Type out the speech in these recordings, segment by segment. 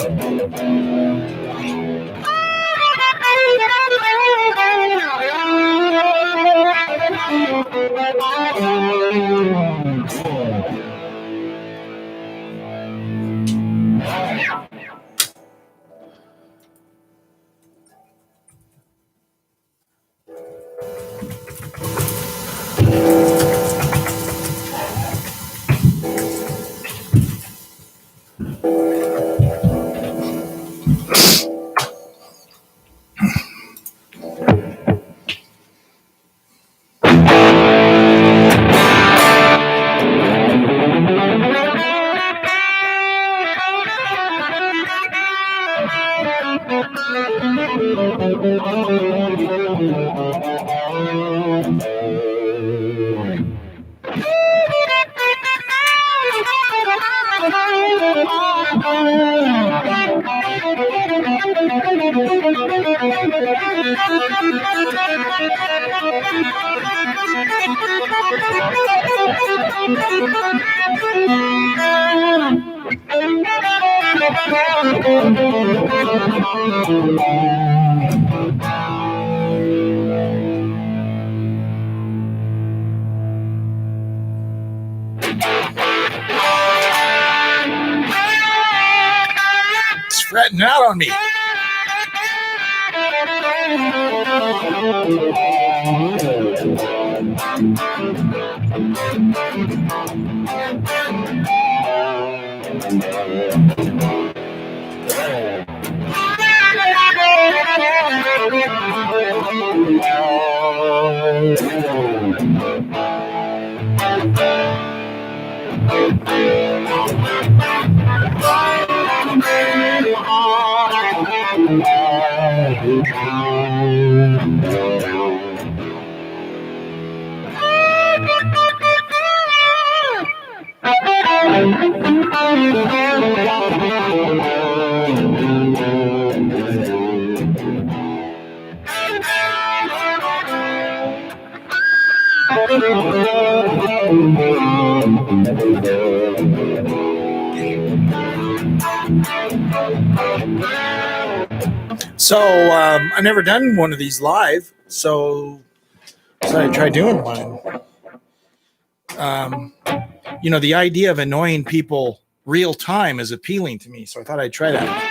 It's fretting out on me. So I've never done one of these live, so I tried doing one. The idea of annoying people real time is appealing to me, so I thought I'd try that.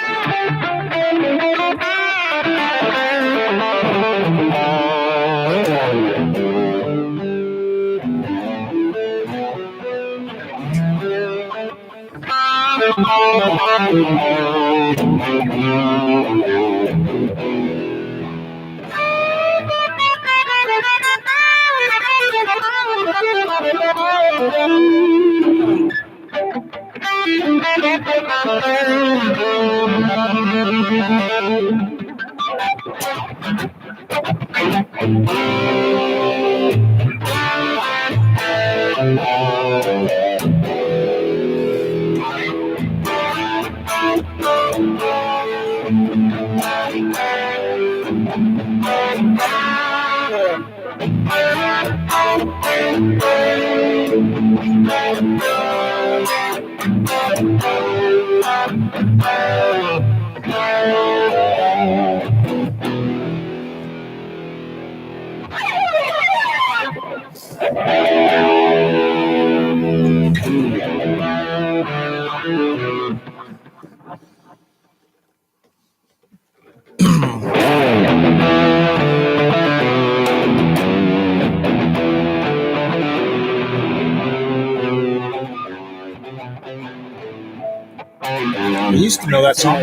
I used to know that song.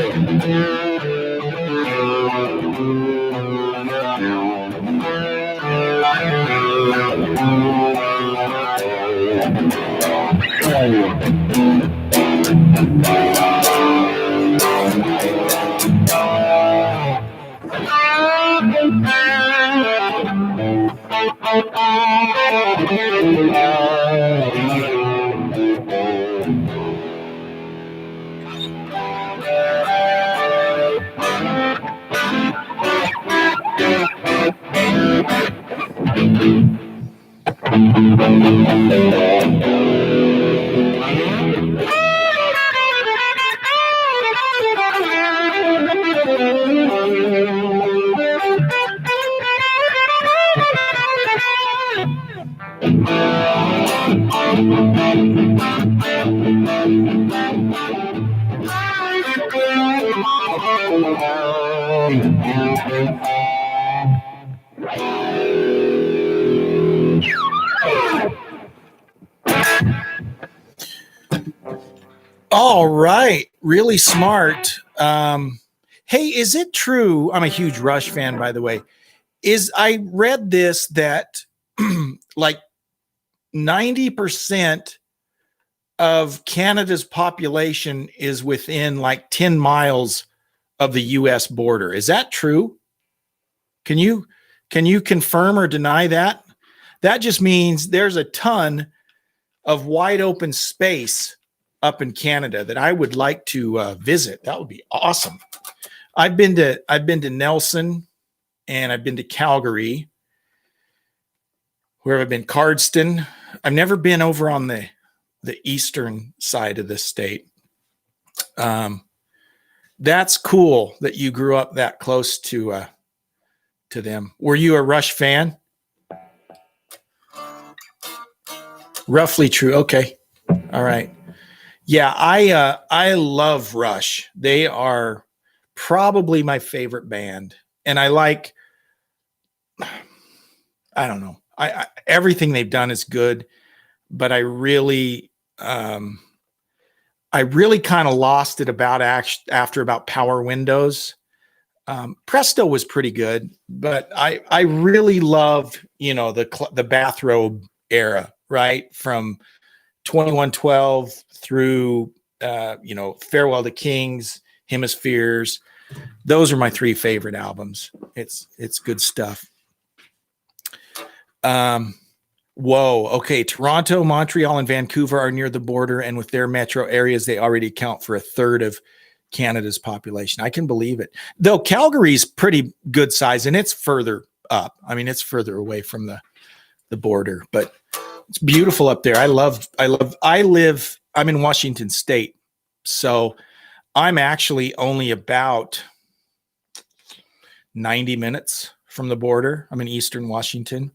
All right, really smart. Hey, is it true? I'm a huge Rush fan, by the way. I read this that like 90% of Canada's population is within like 10 miles of the US border. Is that true? Can you confirm or deny that? That just means there's a ton of wide open space up in Canada that I would like to visit. That would be awesome. I've been to Nelson, and I've been to Calgary. Where I've been, Cardston. I've never been over on the eastern side of the state. That's cool that you grew up that close to them. Were you a Rush fan? Roughly true. Okay. All right. Yeah, I love Rush. They are probably my favorite band, and I don't know. I everything they've done is good, but I really kind of lost it after about Power Windows. Presto was pretty good, but I really love, the Bathrobe era, right? From 2112 through Farewell to Kings, Hemispheres. Those are my three favorite albums. It's good stuff. Whoa. Okay. Toronto, Montreal, and Vancouver are near the border, and with their metro areas, they already account for a third of Canada's population. I can believe it. Though Calgary's pretty good size, and it's further up. I mean, it's further away from the border, but it's beautiful up there. I'm in Washington State, so I'm actually only about 90 minutes from the border. I'm in Eastern Washington.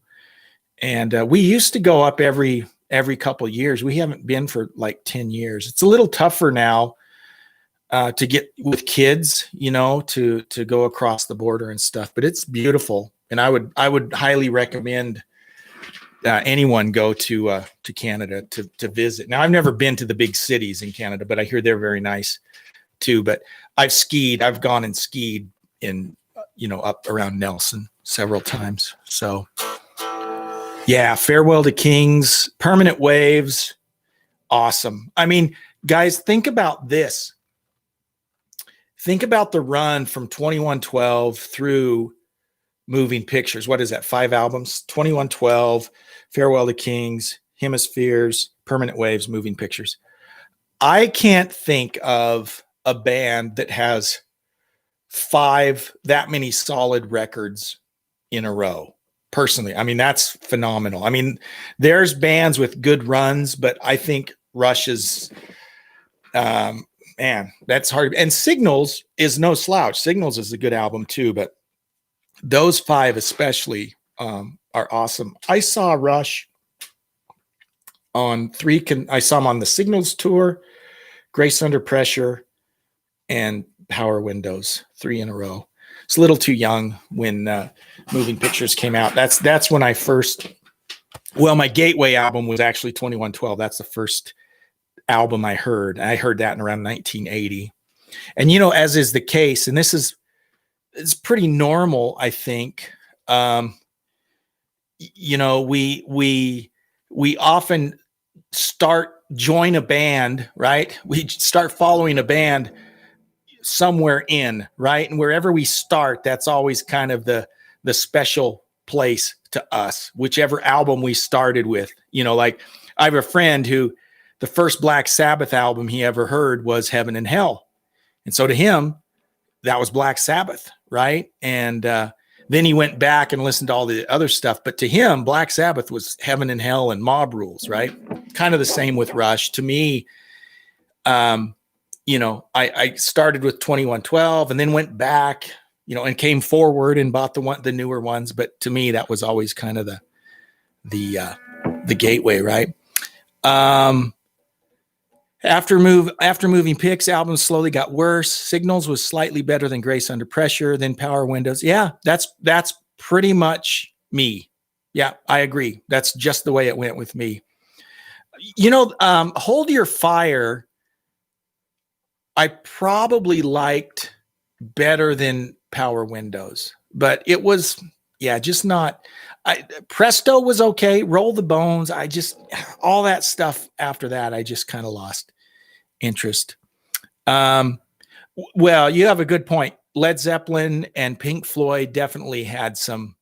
And we used to go up every couple of years. We haven't been for like 10 years. It's a little tougher now to get with kids, to go across the border and stuff. But it's beautiful, and I would highly recommend anyone go to Canada to visit. Now, I've never been to the big cities in Canada, but I hear they're very nice too. But I've skied. I've gone and skied in up around Nelson several times. So. Yeah, Farewell to Kings, Permanent Waves, awesome. I mean, guys, think about this. Think about the run from 2112 through Moving Pictures. What is that? 5 albums? 2112, Farewell to Kings, Hemispheres, Permanent Waves, Moving Pictures. I can't think of a band that has 5 that many solid records in a row. Personally, I mean, that's phenomenal. I mean, there's bands with good runs, but I think Rush is, that's hard. And Signals is no slouch. Signals is a good album too, but those 5 especially are awesome. I saw Rush on I saw them on the Signals tour, Grace Under Pressure, and Power Windows, 3 in a row. It's a little too young when Moving Pictures came out. That's when I first. Well, my gateway album was actually 2112. That's the first album I heard. I heard that in around 1980. And as is the case, and it's pretty normal, I think. We often join a band, right? We start following a band somewhere in, right? And wherever we start, that's always kind of the special place to us, whichever album we started with. Like I have a friend who the first Black Sabbath album he ever heard was Heaven and Hell. And so to him, that was Black Sabbath, right? And then he went back and listened to all the other stuff. But to him, Black Sabbath was Heaven and Hell and Mob Rules, right? Kind of the same with Rush. To me, I started with 2112 and then went back, and came forward and bought the newer ones. But to me, that was always kind of the gateway, right? After moving picks, albums slowly got worse. Signals was slightly better than Grace Under Pressure, then Power Windows. Yeah, that's pretty much me. Yeah, I agree. That's just the way it went with me. Hold Your Fire, I probably liked better than Power Windows, but it was, just not. Presto was okay. Roll the Bones. All that stuff after that, I just kind of lost interest. Well, you have a good point. Led Zeppelin and Pink Floyd definitely had some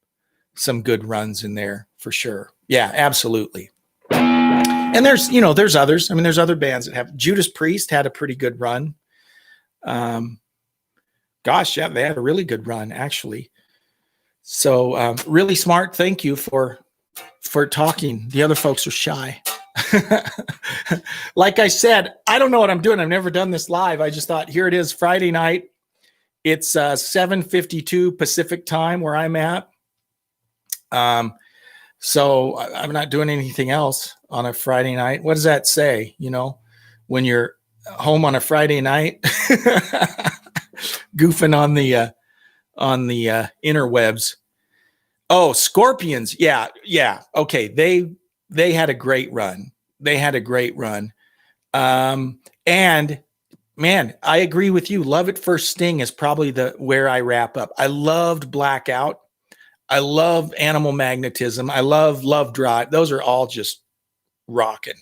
good runs in there for sure. Yeah, absolutely. And there's others. I mean, there's other bands that have. Judas Priest had a pretty good run. Gosh, yeah, they had a really good run actually. So really smart. Thank you for talking. The other folks are shy. Like I said, I don't know what I'm doing. I've never done this live. I just thought, here it is, Friday night. It's 7:52 Pacific time where I'm at. So I'm not doing anything else on a Friday night. What does that say? When you're home on a Friday night, goofing on the interwebs. Oh, Scorpions. Yeah. Okay. They had a great run. And man, I agree with you. Love at First Sting is probably where I wrap up. I loved Blackout. I love Animal Magnetism. I love Love Drive. Those are all just rocking,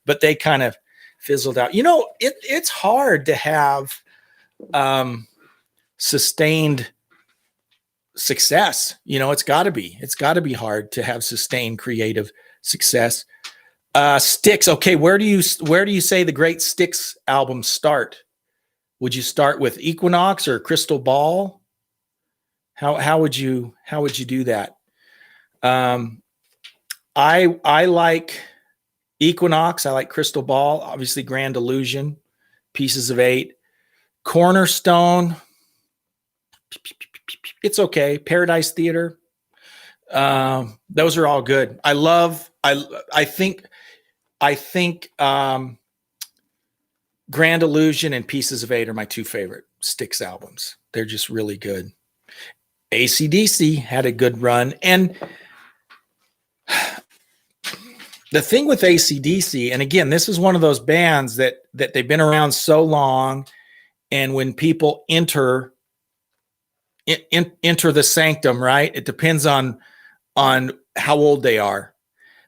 but they kind of fizzled out. It's hard to have sustained success. It's got to be hard to have sustained creative success. Styx. Okay, where do you say the great Styx albums start? Would you start with Equinox or Crystal Ball? How would you do that? I like Equinox. I like Crystal Ball. Obviously, Grand Illusion, Pieces of Eight, Cornerstone. It's okay. Paradise Theater. Those are all good. I think Grand Illusion and Pieces of Eight are my two favorite Styx albums. They're just really good. AC/DC had a good run. And the thing with AC/DC, and again, this is one of those bands that they've been around so long, and when people enter the sanctum, right? It depends on how old they are,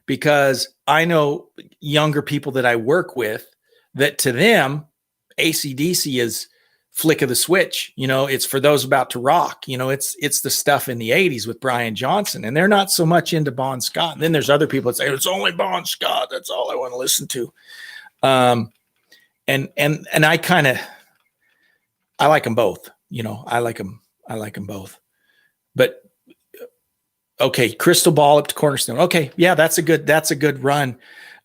because I know younger people that I work with that to them, AC/DC is flick of the switch. It's for those about to rock. It's the stuff in the 80s with Brian Johnson, and they're not so much into Bon Scott. And then there's other people that say it's only Bon Scott. That's all I want to listen to. And I like them both. I like them both. But okay, Crystal Ball up to Cornerstone. Okay, yeah, that's a good run.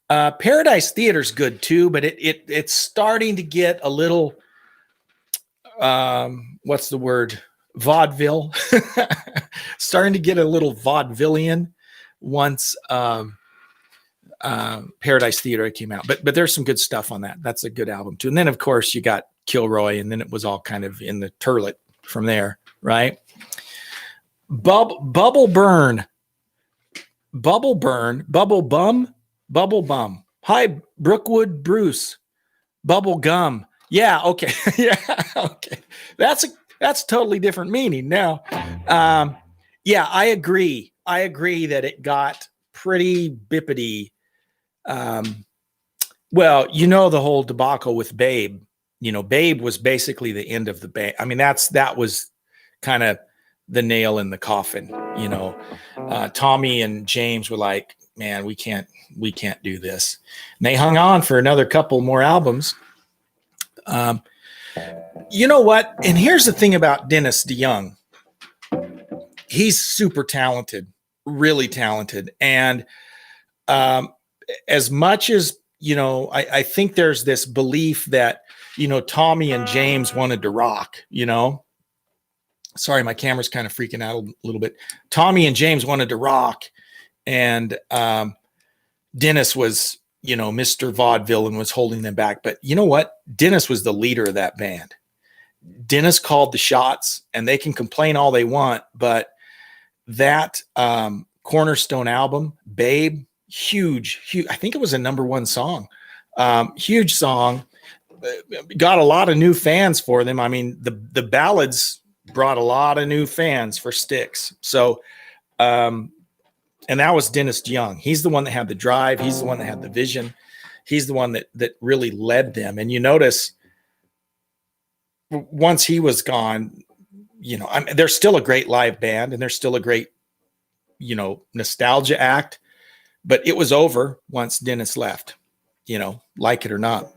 Paradise Theater's good too, but it's starting to get a little what's the word? Vaudeville. Starting to get a little vaudevillian once Paradise Theater came out. But there's some good stuff on that. That's a good album too. And then of course you got Kilroy, and then it was all kind of in the turlet from there, right? Bubble Bum. Hi, Brookwood Bruce. Bubble Gum. Yeah, okay. Yeah, okay. That's totally different meaning now. Yeah, I agree. That it got pretty bippity. Well, the whole debacle with Babe. Babe was basically the end of the band. I mean, that was kind of the nail in the coffin. Tommy and James were like, man, we can't do this. And they hung on for another couple more albums. You know what? And here's the thing about Dennis DeYoung. He's super talented, really talented. And as much as, I think there's this belief that, Tommy and James wanted to rock, Sorry, my camera's kind of freaking out a little bit. Tommy and James wanted to rock, and Dennis was Mr. Vaudeville and was holding them back. But you know what? Dennis was the leader of that band. Dennis called the shots, and they can complain all they want, but that Cornerstone album, Babe, huge. I think it was a #1 song. Huge song. Got a lot of new fans for them. I mean, the ballads brought a lot of new fans for Styx. So, and that was Dennis DeYoung. He's the one that had the drive. He's the one that had the vision. He's the one that really led them. And you notice once he was gone, they're still a great live band and they're still a great, nostalgia act, but it was over once Dennis left, like it or not.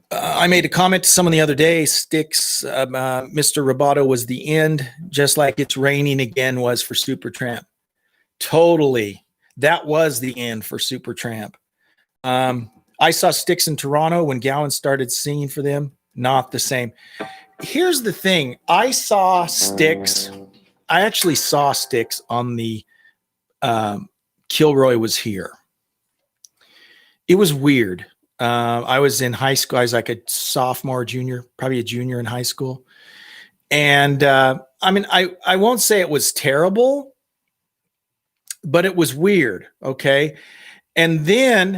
I made a comment to someone the other day, Styx, Mr. Roboto was the end, just like It's Raining Again was for Supertramp. Totally. That was the end for Supertramp. I saw Styx in Toronto when Gowan started singing for them. Not the same. Here's the thing. I actually saw Styx on the Kilroy Was Here. It was weird. I was in high school. I was like a sophomore, junior, probably a junior in high school. And I won't say it was terrible, but it was weird. Okay. And then